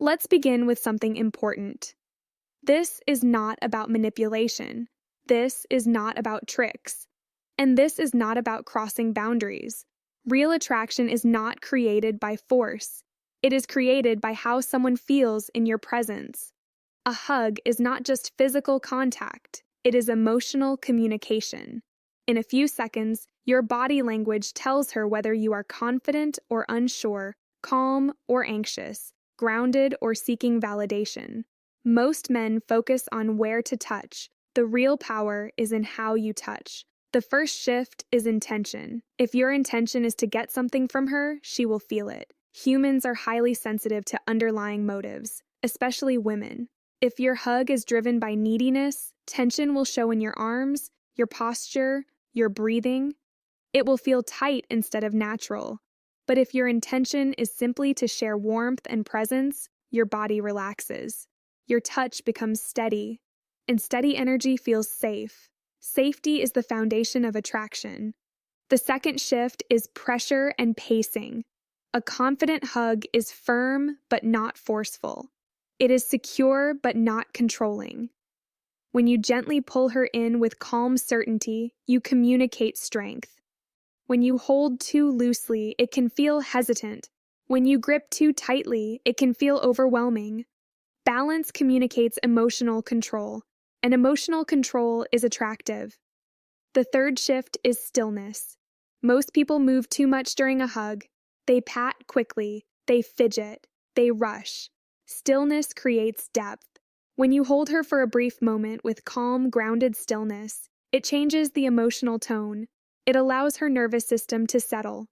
Let's begin with something important. This is not about manipulation. This is not about tricks. And this is not about crossing boundaries. Real attraction is not created by force. It is created by how someone feels in your presence. A hug is not just physical contact, it is emotional communication. In a few seconds, your body language tells her whether you are confident or unsure, calm or anxious, grounded or seeking validation. Most men focus on where to touch. The real power is in how you touch. The first shift is intention. If your intention is to get something from her, she will feel it. Humans are highly sensitive to underlying motives, especially women. If your hug is driven by neediness, tension will show in your arms, your posture, your breathing. It will feel tight instead of natural. But if your intention is simply to share warmth and presence, your body relaxes. Your touch becomes steady, and steady energy feels safe. Safety is the foundation of attraction. The second shift is pressure and pacing. A confident hug is firm but not forceful. It is secure but not controlling. When you gently pull her in with calm certainty, you communicate strength. When you hold too loosely, it can feel hesitant. When you grip too tightly, it can feel overwhelming. Balance communicates emotional control, and emotional control is attractive. The third shift is stillness. Most people move too much during a hug. They pat quickly, they fidget, they rush. Stillness creates depth. When you hold her for a brief moment with calm, grounded stillness, it changes the emotional tone. It allows her nervous system to settle.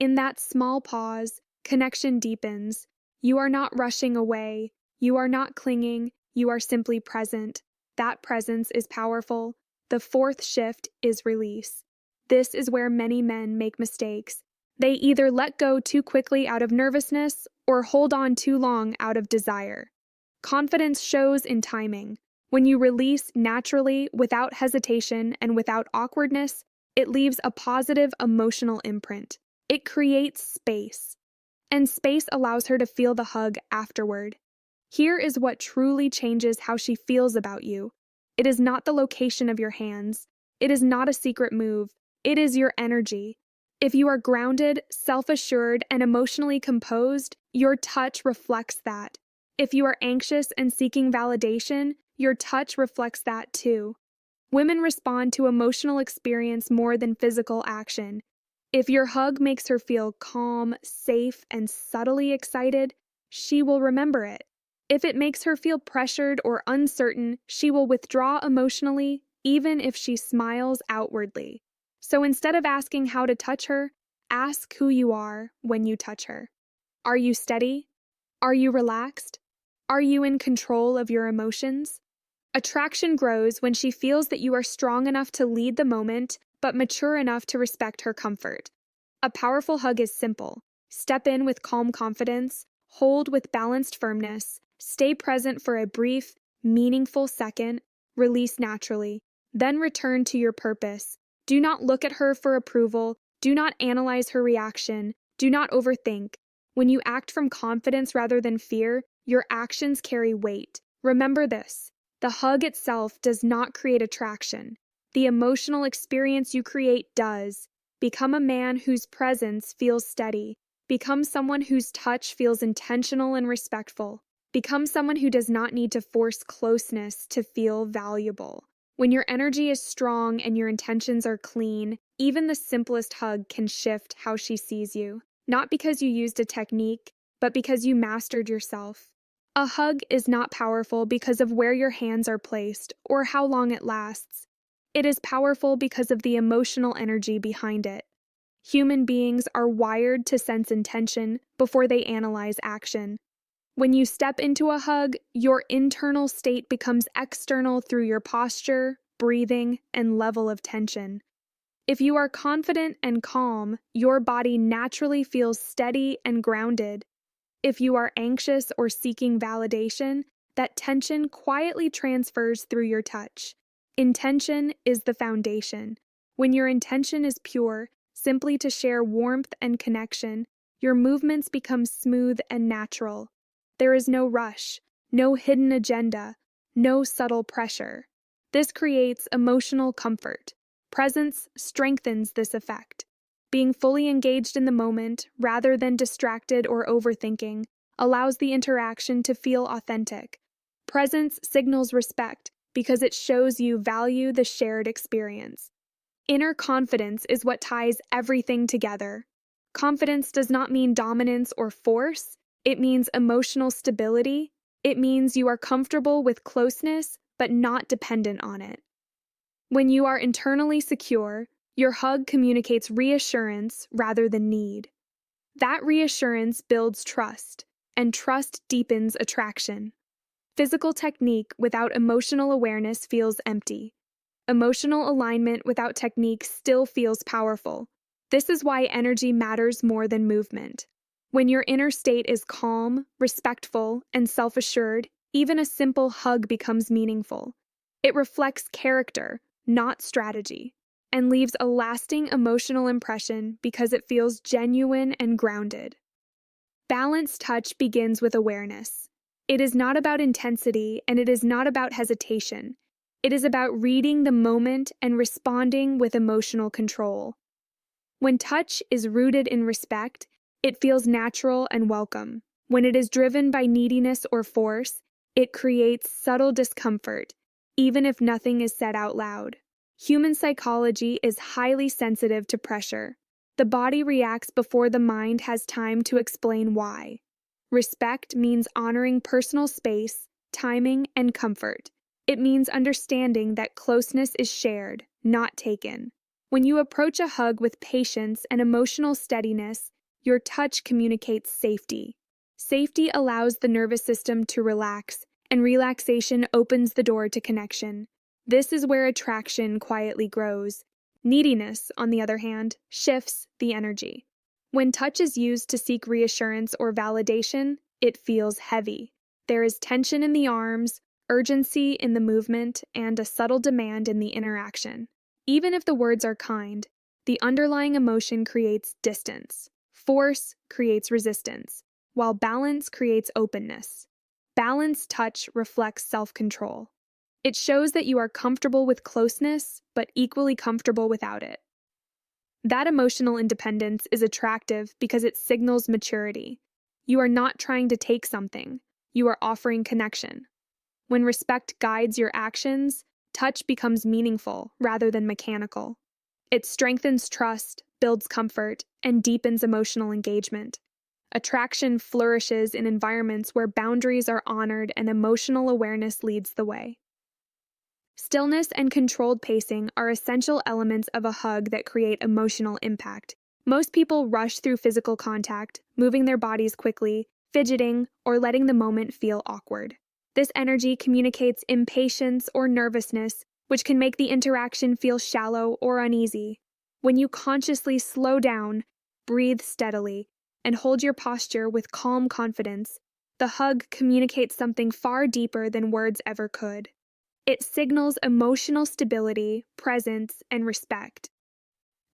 In that small pause, connection deepens. You are not rushing away. You are not clinging. You are simply present. That presence is powerful. The fourth shift is release. This is where many men make mistakes. They either let go too quickly out of nervousness or hold on too long out of desire. Confidence shows in timing. When you release naturally, without hesitation and without awkwardness, it leaves a positive emotional imprint. It creates space. And space allows her to feel the hug afterward. Here is what truly changes how she feels about you. It is not the location of your hands. It is not a secret move. It is your energy. If you are grounded, self-assured, and emotionally composed, your touch reflects that. If you are anxious and seeking validation, your touch reflects that too. Women respond to emotional experience more than physical action. If your hug makes her feel calm, safe, and subtly excited, she will remember it. If it makes her feel pressured or uncertain, she will withdraw emotionally, even if she smiles outwardly. So instead of asking how to touch her, ask who you are when you touch her. Are you steady? Are you relaxed? Are you in control of your emotions? Attraction grows when she feels that you are strong enough to lead the moment, but mature enough to respect her comfort. A powerful hug is simple. Step in with calm confidence, hold with balanced firmness, stay present for a brief, meaningful second, release naturally, then return to your purpose. Do not look at her for approval. Do not analyze her reaction. Do not overthink. When you act from confidence rather than fear, your actions carry weight. Remember this: the hug itself does not create attraction. The emotional experience you create does. Become a man whose presence feels steady. Become someone whose touch feels intentional and respectful. Become someone who does not need to force closeness to feel valuable. When your energy is strong and your intentions are clean, even the simplest hug can shift how she sees you. Not because you used a technique, but because you mastered yourself. A hug is not powerful because of where your hands are placed or how long it lasts. It is powerful because of the emotional energy behind it. Human beings are wired to sense intention before they analyze action. When you step into a hug, your internal state becomes external through your posture, breathing, and level of tension. If you are confident and calm, your body naturally feels steady and grounded. If you are anxious or seeking validation, that tension quietly transfers through your touch. Intention is the foundation. When your intention is pure, simply to share warmth and connection, your movements become smooth and natural. There is no rush, no hidden agenda, no subtle pressure. This creates emotional comfort. Presence strengthens this effect. Being fully engaged in the moment, rather than distracted or overthinking, allows the interaction to feel authentic. Presence signals respect because it shows you value the shared experience. Inner confidence is what ties everything together. Confidence does not mean dominance or force, it means emotional stability. It means you are comfortable with closeness, but not dependent on it. When you are internally secure, your hug communicates reassurance rather than need. That reassurance builds trust, and trust deepens attraction. Physical technique without emotional awareness feels empty. Emotional alignment without technique still feels powerful. This is why energy matters more than movement. When your inner state is calm, respectful, and self-assured, even a simple hug becomes meaningful. It reflects character, not strategy, and leaves a lasting emotional impression because it feels genuine and grounded. Balanced touch begins with awareness. It is not about intensity, and it is not about hesitation. It is about reading the moment and responding with emotional control. When touch is rooted in respect, it feels natural and welcome. When it is driven by neediness or force, it creates subtle discomfort, even if nothing is said out loud. Human psychology is highly sensitive to pressure. The body reacts before the mind has time to explain why. Respect means honoring personal space, timing, and comfort. It means understanding that closeness is shared, not taken. When you approach a hug with patience and emotional steadiness, your touch communicates safety. Safety allows the nervous system to relax, and relaxation opens the door to connection. This is where attraction quietly grows. Neediness, on the other hand, shifts the energy. When touch is used to seek reassurance or validation, it feels heavy. There is tension in the arms, urgency in the movement, and a subtle demand in the interaction. Even if the words are kind, the underlying emotion creates distance. Force creates resistance, while balance creates openness. Balanced touch reflects self-control. It shows that you are comfortable with closeness, but equally comfortable without it. That emotional independence is attractive because it signals maturity. You are not trying to take something, you are offering connection. When respect guides your actions, touch becomes meaningful rather than mechanical. It strengthens trust, builds comfort, and deepens emotional engagement. Attraction flourishes in environments where boundaries are honored and emotional awareness leads the way. Stillness and controlled pacing are essential elements of a hug that create emotional impact. Most people rush through physical contact, moving their bodies quickly, fidgeting, or letting the moment feel awkward. This energy communicates impatience or nervousness, which can make the interaction feel shallow or uneasy. When you consciously slow down, breathe steadily, and hold your posture with calm confidence, the hug communicates something far deeper than words ever could. It signals emotional stability, presence, and respect.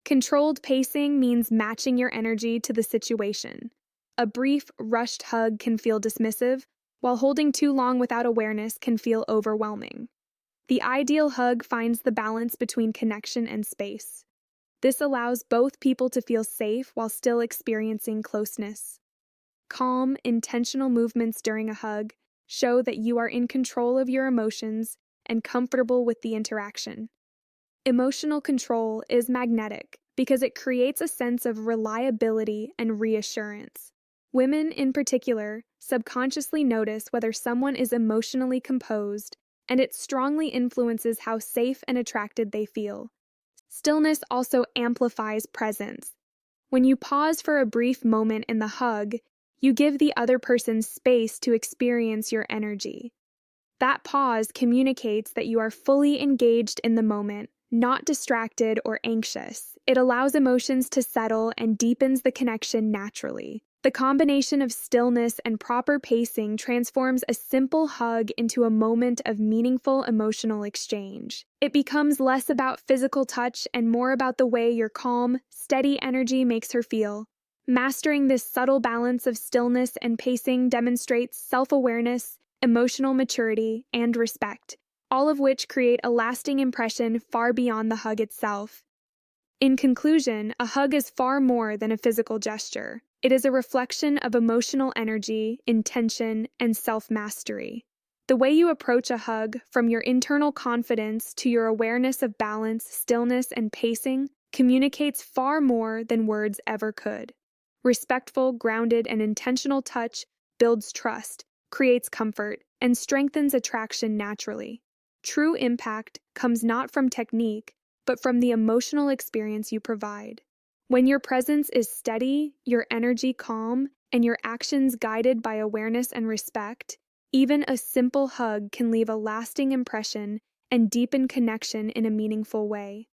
Controlled pacing means matching your energy to the situation. A brief, rushed hug can feel dismissive, while holding too long without awareness can feel overwhelming. The ideal hug finds the balance between connection and space. This allows both people to feel safe while still experiencing closeness. Calm, intentional movements during a hug show that you are in control of your emotions and comfortable with the interaction. Emotional control is magnetic because it creates a sense of reliability and reassurance. Women, in particular, subconsciously notice whether someone is emotionally composed, and it strongly influences how safe and attracted they feel. Stillness also amplifies presence. When you pause for a brief moment in the hug, you give the other person space to experience your energy. That pause communicates that you are fully engaged in the moment, not distracted or anxious. It allows emotions to settle and deepens the connection naturally. The combination of stillness and proper pacing transforms a simple hug into a moment of meaningful emotional exchange. It becomes less about physical touch and more about the way your calm, steady energy makes her feel. Mastering this subtle balance of stillness and pacing demonstrates self-awareness, emotional maturity, and respect, all of which create a lasting impression far beyond the hug itself. In conclusion, a hug is far more than a physical gesture. It is a reflection of emotional energy, intention, and self-mastery. The way you approach a hug, from your internal confidence to your awareness of balance, stillness, and pacing, communicates far more than words ever could. Respectful, grounded, and intentional touch builds trust, creates comfort, and strengthens attraction naturally. True impact comes not from technique, but from the emotional experience you provide. When your presence is steady, your energy calm, and your actions guided by awareness and respect, even a simple hug can leave a lasting impression and deepen connection in a meaningful way.